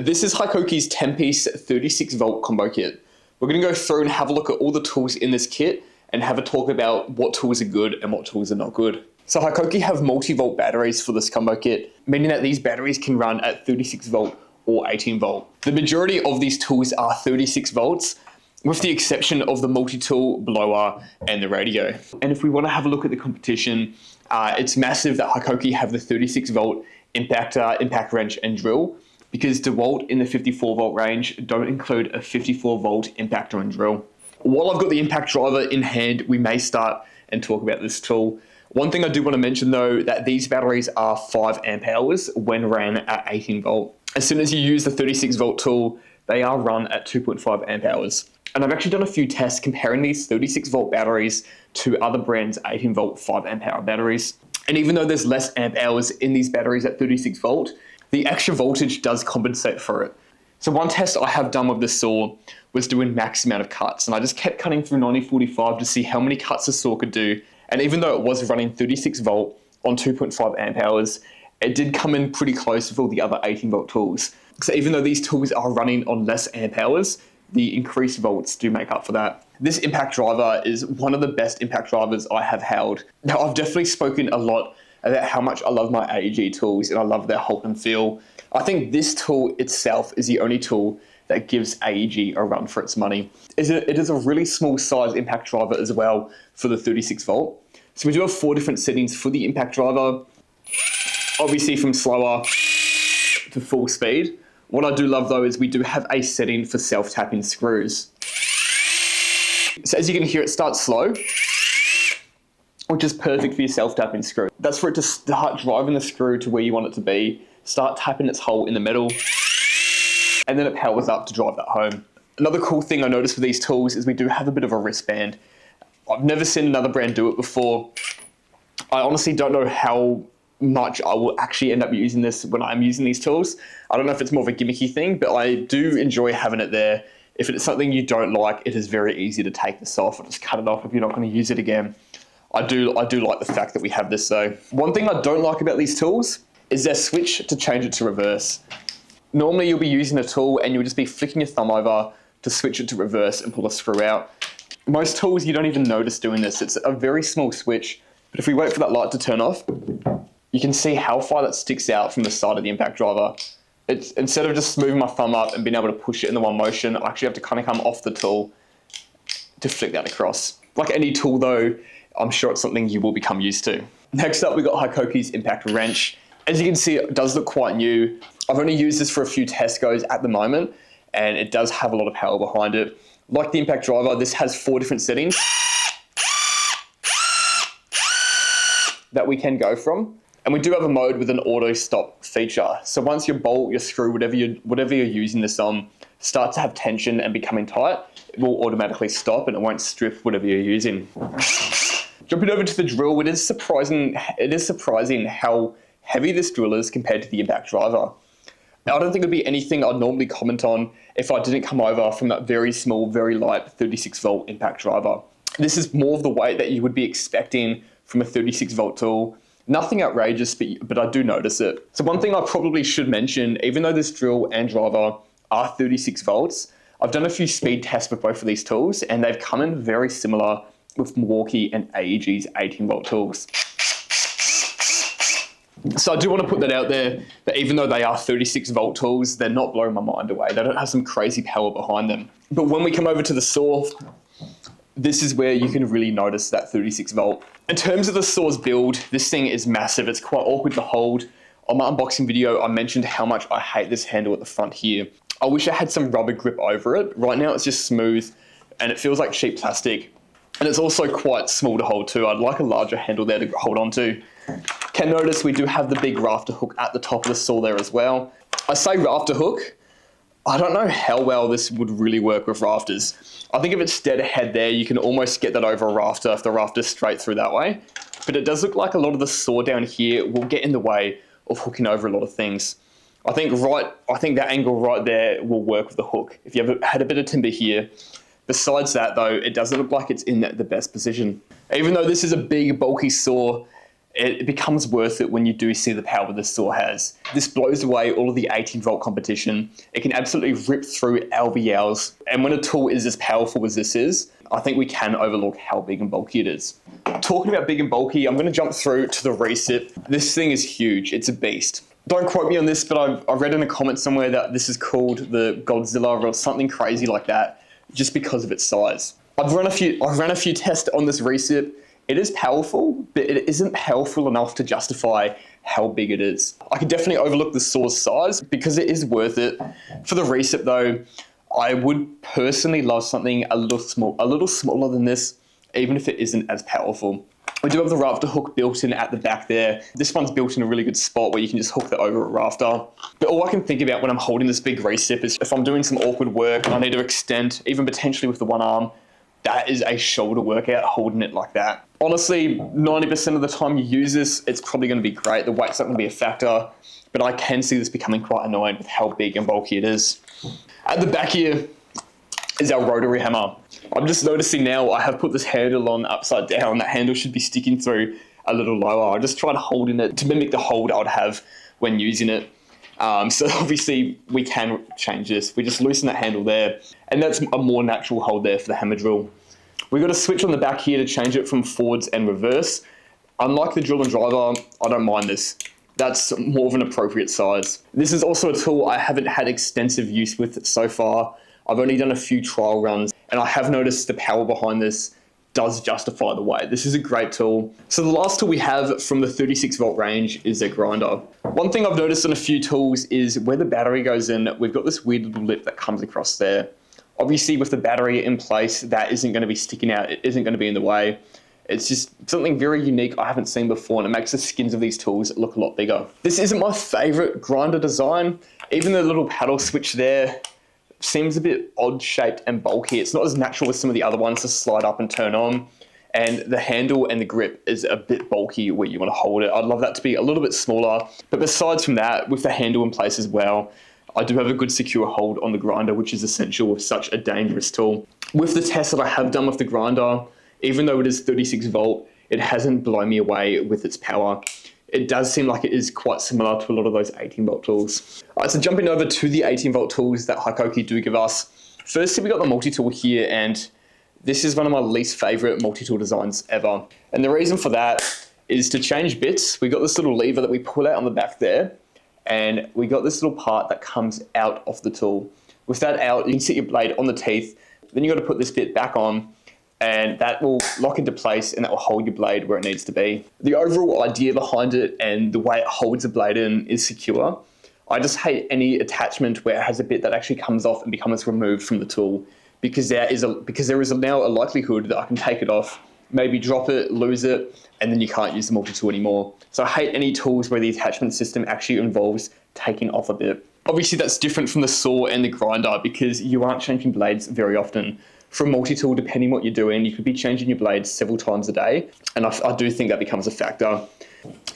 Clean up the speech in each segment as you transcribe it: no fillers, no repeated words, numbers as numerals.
This is Hikoki's 10-piece 36-volt combo kit. We're going to go through and have a look at all the tools in this kit and have a talk about what tools are good and what tools are not good. So Hikoki have multi-volt batteries for this combo kit, meaning that these batteries can run at 36 volt or 18 volt. The majority of these tools are 36 volts, with the exception of the Multitool, blower, and the radio. And if we want to have a look at the competition, it's massive that Hikoki have the 36 volt impactor, impact wrench, and drill, because DeWalt in the 54 volt range don't include a 54 volt impactor and drill. While I've got the impact driver in hand, we may start and talk about this tool. One thing I do want to mention though, that these batteries are 5 amp hours when ran at 18 volt. As soon as you use the 36 volt tool, they are run at 2.5 amp hours. And I've actually done a few tests comparing these 36 volt batteries to other brands' 18 volt 5 amp hour batteries. And even though there's less amp hours in these batteries at 36 volt, the extra voltage does compensate for it. So one test I have done with this saw was doing max amount of cuts, and I just kept cutting through 9045 to see how many cuts the saw could do. And even though it was running 36 volt on 2.5 amp hours, it did come in pretty close with all the other 18 volt tools. So even though these tools are running on less amp hours, the increased volts do make up for that. This impact driver is one of the best impact drivers I have held. Now, I've definitely spoken a lot about how much I love my AEG tools and I love their hold and feel. I think this tool itself is the only tool that gives AEG a run for its money. It is a really small size impact driver as well for the 36 volt. So we do have 4 different settings for the impact driver, obviously from slower to full speed. What I do love though is we do have a setting for self-tapping screws. So as you can hear, it starts slow, which is perfect for your self-tapping screw. That's for it to start driving the screw to where you want it to be, start tapping its hole in the metal, and then it powers up to drive that home. Another cool thing I noticed with these tools is we do have a bit of a wristband. I've never seen another brand do it before. I honestly don't know how much I will actually end up using this when I'm using these tools. I don't know if it's more of a gimmicky thing, but I do enjoy having it there. If it's something you don't like, it is very easy to take this off or just cut it off if you're not going to use it again. I do like the fact that we have this though. One thing I don't like about these tools is their switch to change it to reverse. Normally you'll be using a tool and you'll just be flicking your thumb over to switch it to reverse and pull a screw out. Most tools you don't even notice doing this. It's a very small switch, but if we wait for that light to turn off, you can see how far that sticks out from the side of the impact driver. It's, instead of just moving my thumb up and being able to push it in the one motion, I actually have to kind of come off the tool to flick that across. Like any tool though, I'm sure it's something you will become used to. Next up, we got Hikoki's impact wrench. As you can see, it does look quite new. I've only used this for a few test goes at the moment, and it does have a lot of power behind it. Like the impact driver, this has 4 different settings that we can go from. And we do have a mode with an auto stop feature. So once your bolt, your screw, whatever you're using this on, starts to have tension and becoming tight, it will automatically stop and it won't strip whatever you're using. Jumping over to the drill, it is surprising how heavy this drill is compared to the impact driver. Now, I don't think it'd be anything I'd normally comment on if I didn't come over from that very small, very light 36 volt impact driver. This is more of the weight that you would be expecting from a 36 volt tool. Nothing outrageous, but I do notice it. So one thing I probably should mention, even though this drill and driver are 36 volts, I've done a few speed tests with both of these tools and they've come in very similar with Milwaukee and AEG's 18 volt tools. So I do want to put that out there, that even though they are 36 volt tools, they're not blowing my mind away. They don't have some crazy power behind them. But when we come over to the saw, this is where you can really notice that 36 volt. In terms of the saw's build, this thing is massive. It's quite awkward to hold. On my unboxing video, I mentioned how much I hate this handle at the front here. I wish I had some rubber grip over it. Right now it's just smooth and it feels like cheap plastic. And it's also quite small to hold too. I'd like a larger handle there to hold on to. Can notice we do have the big rafter hook at the top of the saw there as well. I say rafter hook, I don't know how well this would really work with rafters. I think if it's dead ahead there, you can almost get that over a rafter if the rafter's straight through that way. But it does look like a lot of the saw down here will get in the way of hooking over a lot of things. I think that angle right there will work with the hook. If you ever had a bit of timber here, besides that though, it doesn't look like it's in the best position. Even though this is a big bulky saw, it becomes worth it when you do see the power this saw has. This blows away all of the 18-volt competition. It can absolutely rip through LVLs. And when a tool is as powerful as this is, I think we can overlook how big and bulky it is. Talking about big and bulky, I'm going to jump through to the Recip. This thing is huge. It's a beast. Don't quote me on this, but I read in a comment somewhere that this is called the Godzilla or something crazy like that, just because of its size. I've ran a few tests on this Recip. It is powerful, but it isn't powerful enough to justify how big it is. I could definitely overlook the saw's size because it is worth it. For the Recip though, I would personally love something a little smaller than this, even if it isn't as powerful. We do have the rafter hook built in at the back there. This one's built in a really good spot where you can just hook that over a rafter. But all I can think about when I'm holding this big Recip is if I'm doing some awkward work and I need to extend, even potentially with the one arm, that is a shoulder workout holding it like that. Honestly, 90% of the time you use this, it's probably going to be great. The weight's not going to be a factor, but I can see this becoming quite annoying with how big and bulky it is. At the back here is our rotary hammer. I'm just noticing now I have put this handle on upside down. That handle should be sticking through a little lower. I just tried holding it to mimic the hold I would have when using it. So obviously we can change this. We just loosen that handle there, and that's a more natural hold there for the hammer drill. We've got a switch on the back here to change it from forwards and reverse. Unlike the drill and driver, I don't mind this. That's more of an appropriate size. This is also a tool I haven't had extensive use with so far. I've only done a few trial runs, and I have noticed the power behind this does justify the weight. This is a great tool. So the last tool we have from the 36 volt range is a grinder. One thing I've noticed on a few tools is where the battery goes in, we've got this weird little lip that comes across there. Obviously with the battery in place, that isn't going to be sticking out. It isn't going to be in the way. It's just something very unique I haven't seen before, and it makes the skins of these tools look a lot bigger. This isn't my favorite grinder design. Even the little paddle switch there seems a bit odd shaped and bulky. It's not as natural as some of the other ones to slide up and turn on. And the handle and the grip is a bit bulky where you want to hold it. I'd love that to be a little bit smaller. But besides from that, with the handle in place as well, I do have a good secure hold on the grinder, which is essential with such a dangerous tool. With the test that I have done with the grinder, even though it is 36 volt, it hasn't blown me away with its power. It does seem like it is quite similar to a lot of those 18 volt tools. All right, so jumping over to the 18 volt tools that Hikoki do give us. Firstly, we got the multi-tool here, and this is one of my least favorite multi-tool designs ever. And the reason for that is to change bits. We got this little lever that we pull out on the back there, and we got this little part that comes out of the tool. With that out, you can sit your blade on the teeth, then you got to put this bit back on, and that will lock into place and that will hold your blade where it needs to be. The overall idea behind it and the way it holds the blade in is secure. I just hate any attachment where it has a bit that actually comes off and becomes removed from the tool, because there is now a likelihood that I can take it off, maybe drop it, lose it, and then you can't use the multi-tool anymore. So I hate any tools where the attachment system actually involves taking off a bit. Obviously that's different from the saw and the grinder because you aren't changing blades very often. For a multi-tool, depending what you're doing, you could be changing your blades several times a day, and I do think that becomes a factor.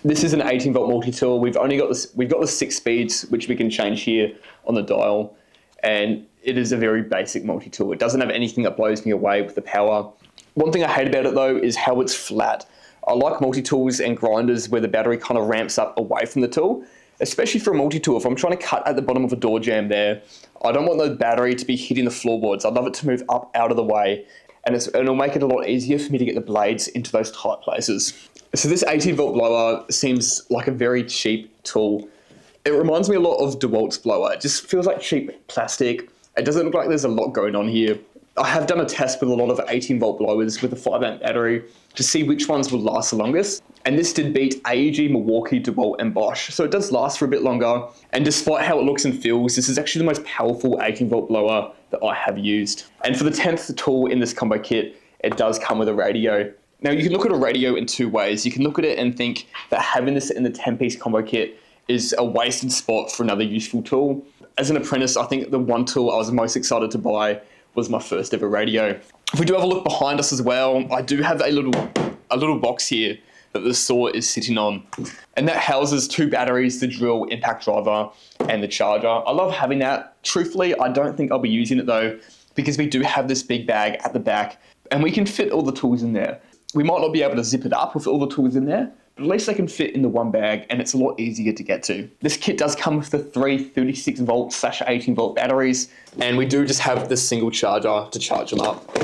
This is an 18 volt multi-tool. We've got the 6 speeds, which we can change here on the dial, and it is a very basic multi-tool. It doesn't have anything that blows me away with the power. One thing I hate about it though is how it's flat. I like multi-tools and grinders where the battery kind of ramps up away from the tool, especially for a multi-tool. If I'm trying to cut at the bottom of a door jamb there, I don't want the battery to be hitting the floorboards. I'd love it to move up out of the way, and it'll make it a lot easier for me to get the blades into those tight places. So this 18 volt blower seems like a very cheap tool. It reminds me a lot of DeWalt's blower. It just feels like cheap plastic. It doesn't look like there's a lot going on here. I have done a test with a lot of 18 volt blowers with a 5 amp battery to see which ones will last the longest. And this did beat AEG, Milwaukee, DeWalt, and Bosch. So it does last for a bit longer. And despite how it looks and feels, this is actually the most powerful 18 volt blower that I have used. And for the 10th tool in this combo kit, it does come with a radio. Now you can look at a radio in 2 ways. You can look at it and think that having this in the 10-piece combo kit is a wasted spot for another useful tool. As an apprentice, I think the one tool I was most excited to buy was my first ever radio. If we do have a look behind us as well, I do have a little box here that the saw is sitting on, and that houses 2 batteries, the drill, impact driver, and the charger. I love having that. Truthfully, I don't think I'll be using it though, because we do have this big bag at the back, and we can fit all the tools in there. We might not be able to zip it up with all the tools in there, but at least they can fit in the one bag and it's a lot easier to get to. This kit does come with the 3 36 volt / 18 volt batteries, and we do just have the single charger to charge them up.